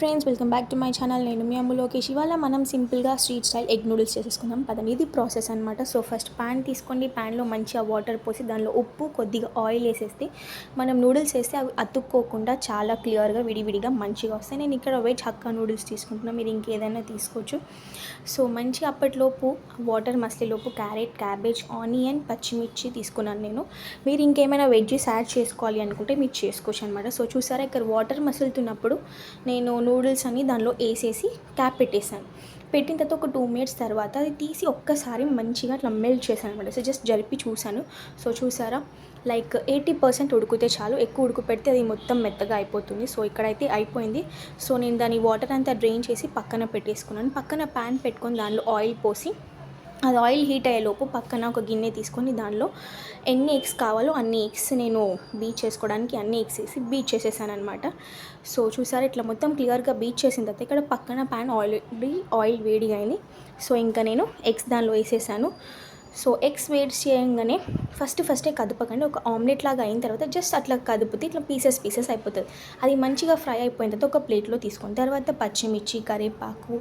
Friends, welcome back to my channel. నేను మీ అమ్ము లోకేష్. ఇవాళ మనం సింపుల్గా స్ట్రీట్ స్టైల్ ఎగ్ నూడిల్స్ చేసేసుకుందాం పదండి. ఇది ప్రాసెస్ అనమాట. సో ఫస్ట్ ప్యాన్ తీసుకోండి. ప్యాన్లో మంచిగా వాటర్ పోసి దానిలో ఉప్పు, కొద్దిగా ఆయిల్ వేసేస్తే మనం నూడిల్స్ వేస్తే అవి అతుక్కోకుండా చాలా క్లియర్గా విడివిడిగా మంచిగా వస్తాయి. నేను ఇక్కడ వెజ్ హక్కా నూడిల్స్ తీసుకుంటున్నాను, మీరు ఇంకేదైనా తీసుకోవచ్చు. సో మంచిగా అప్పటిలోపు వాటర్ మసిలేలోపు క్యారెట్, క్యాబేజ్, ఆనియన్, పచ్చిమిర్చి తీసుకున్నాను నేను. మీరు ఇంకేమైనా వెజ్జెస్ యాడ్ చేసుకోవాలి అనుకుంటే మీరు చేసుకోవచ్చు అనమాట. సో చూసారా, ఇక్కడ వాటర్ మసులుతున్నప్పుడు నేను నూడిల్స్ అన్ని దానిలో వేసేసి క్యాప్ పెట్టేసాను. పెట్టిన తర్వాత ఒక 2 minutes తర్వాత అది తీసి ఒక్కసారి మంచిగా అట్లా మెల్ట్ చేశాను అనమాట. సో జస్ట్ జరిపి చూశాను. సో చూసారా, లైక్ 80% ఉడికితే చాలు, ఎక్కువ ఉడుకు పెడితే అది మొత్తం మెత్తగా అయిపోతుంది. సో ఇక్కడైతే అయిపోయింది. సో నేను దాని వాటర్ అంతా డ్రైన్ చేసి పక్కన పెట్టేసుకున్నాను. పక్కన ప్యాన్ పెట్టుకొని దానిలో ఆయిల్ పోసి అది ఆయిల్ హీట్ అయ్యేలోపు పక్కన ఒక గిన్నె తీసుకొని దానిలో ఎన్ని ఎగ్స్ కావాలో అన్ని ఎగ్స్ నేను బీట్ చేసుకోవడానికి అన్ని ఎగ్స్ వేసి బీట్ చేసేసాను అనమాట. సో చూసారా, ఇట్లా మొత్తం క్లియర్గా బీట్ చేసిన తర్వాత ఇక్కడ పక్కన ప్యాన్ ఆయిల్ వేడిగా అయింది. సో ఇంకా నేను ఎగ్స్ దానిలో వేసేసాను. సో ఎగ్స్ వేడి చేయగానే ఫస్టే కదపకండి. ఒక ఆమ్లెట్ లాగా అయిన తర్వాత జస్ట్ అట్లా కదిపితే ఇట్లా పీసెస్ అయిపోతుంది. అది మంచిగా ఫ్రై అయిపోయిన తర్వాత ఒక ప్లేట్లో తీసుకొని తర్వాత పచ్చిమిర్చి, కరివేపాకు,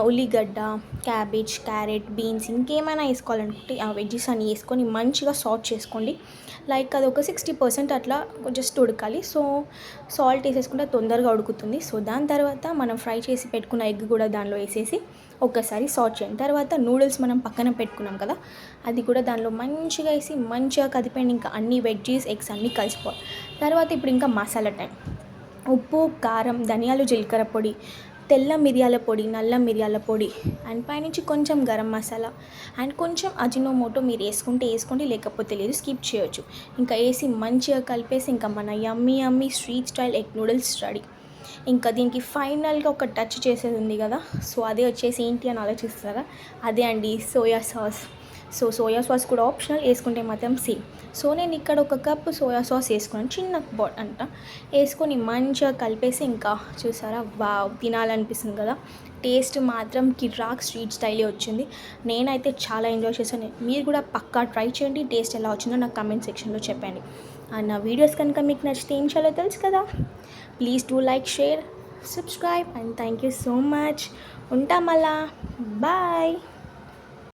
ఉల్లిగడ్డ, క్యాబేజ్, క్యారెట్, బీన్స్ ఇంకేమైనా వేసుకోవాలనుకుంటే ఆ వెజ్జెస్ అన్ని వేసుకొని మంచిగా సాట్ చేసుకోండి. లైక్ అది ఒక 60% అట్లా జస్ట్ ఉడకాలి. సో సాల్ట్ వేసేసుకుంటే తొందరగా ఉడుకుతుంది. సో దాని తర్వాత మనం ఫ్రై చేసి పెట్టుకున్న ఎగ్ కూడా దానిలో వేసేసి ఒక్కసారి సాట్ చేయండి. తర్వాత నూడిల్స్ మనం పక్కన పెట్టుకున్నాం కదా, అది కూడా దానిలో మంచిగా వేసి మంచిగా కదిపండి. ఇంకా అన్ని వెజ్జెస్, ఎగ్స్ అన్నీ కలిసిపోవాలి. తర్వాత ఇప్పుడు ఇంకా మసాలా టైం. ఉప్పు, కారం, ధనియాలు, జీలకర్ర పొడి, తెల్ల మిరియాల పొడి, నల్ల మిరియాల పొడి అండ్ పైనుంచి కొంచెం గరం మసాలా అండ్ కొంచెం అజినోమోటో మీరు వేసుకోండి, లేకపోతే లేదు, స్కిప్ చేయొచ్చు. ఇంకా వేసి మంచిగా కలిపేసి ఇంకా మన yummy street style egg noodles ready. ఇంకా దీనికి ఫైనల్గా ఒక టచ్ చేసేది ఉంది కదా, సో అదే వచ్చేసి ఏంటి అని ఆలోచిస్తారా, అదే అండి soya sauce. So soya sauce కూడా ఆప్షనల్, వేసుకుంటే మాత్రం సేమ్. సో నేను ఇక్కడ ఒక కప్పు సోయా సాస్ వేసుకున్నాను, చిన్న బాట్ అంట వేసుకొని మంచిగా కలిపేసి ఇంకా చూసారా, తినాలనిపిస్తుంది కదా. టేస్ట్ మాత్రం కిరాక్ స్ట్రీట్ స్టైలే వచ్చింది. నేనైతే చాలా ఎంజాయ్ చేశాను. మీరు కూడా పక్కా ట్రై చేయండి. టేస్ట్ ఎలా వచ్చిందో నాకు కమెంట్ సెక్షన్లో చెప్పండి. అండ్ నా వీడియోస్ కనుక మీకు నచ్చితే ఏం చేయాలో తెలుసు కదా, please do like, share, subscribe and thank you so much. ఉంటాం మళ్ళా, బాయ్.